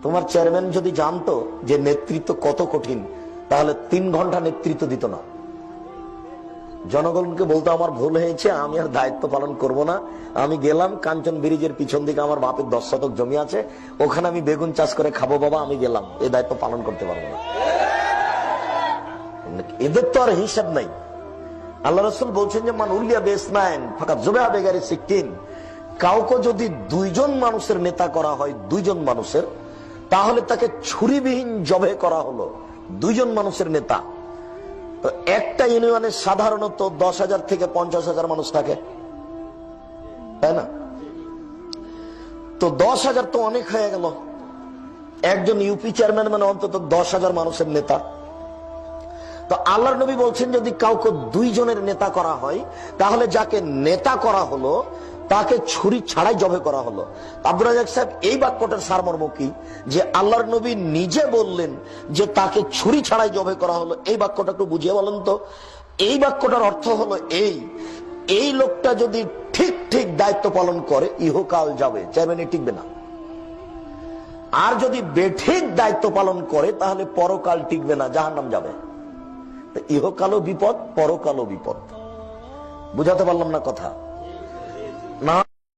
তোমার চেয়ারম্যান যদি জানতো যে নেতৃত্ব কত কঠিন, তাহলে 3 ঘন্টা নেতৃত্ব দিত না। জনগণকে বলতো আমার ভুল হয়েছে, আমি আর দায়িত্ব পালন করব না, আমি গেলাম কাঞ্চন ব্রিজের পিছন দিকে আমার বাপের 10 শতক জমি আছে, ওখানে আমি বেগুন চাষ করে খাবো বাবা, আমি গেলাম, এই দায়িত্ব পালন করতে পারবো না। এদের তো আর হিসাব নাই। আল্লাহ রাসূল বলছেন যে মান উলিয়া বেসনাইন ফাকাত যুবিহা বিগাইরি সিকতিন, কাউকে যদি 2 জন মানুষের নেতা করা হয়, 2 জন মানুষের, তাহলে তাকে ছুরিবিহীন জবে করা হলো। 2 জন মানুষের নেতা। তো একটা ইউনিয়নে সাধারণত 10,000 থেকে 50,000 মানুষ থাকে, তাই না? তো 10,000 তো অনেক হয়ে গেল। একজন ইউপি চেয়ারম্যান মানে অন্তত 10,000 মানুষের নেতা। তো আল্লাহর নবী বলছেন যদি কাউকে 2 জনের নেতা করা হয়, তাহলে যাকে নেতা করা হলো তাকে ছুরি ছাড়াই জবে করা হলো। আব্দুর রাজ্জাক সাহেব, এই বাক্যটার সারমর্ম কি? যে আল্লাহর নবী নিজে বললেন যে তাকে ছুরি ছাড়াই জবে করা হলো, এই বাক্যটা একটু বুঝিয়ে বলেন তো। এই বাক্যটার অর্থ হলো এই লোকটা যদি ঠিক ঠিক দায়িত্ব পালন করে ইহকাল যাবে, চেয়ারম্যানই টিকবে না। আর যদি বেঠিক দায়িত্ব পালন করে তাহলে পরকাল টিকবে না, জাহান্নাম যাবে। ইহকালও বিপদ, পরকালও বিপদ। বুঝাতে পারলাম না কথা?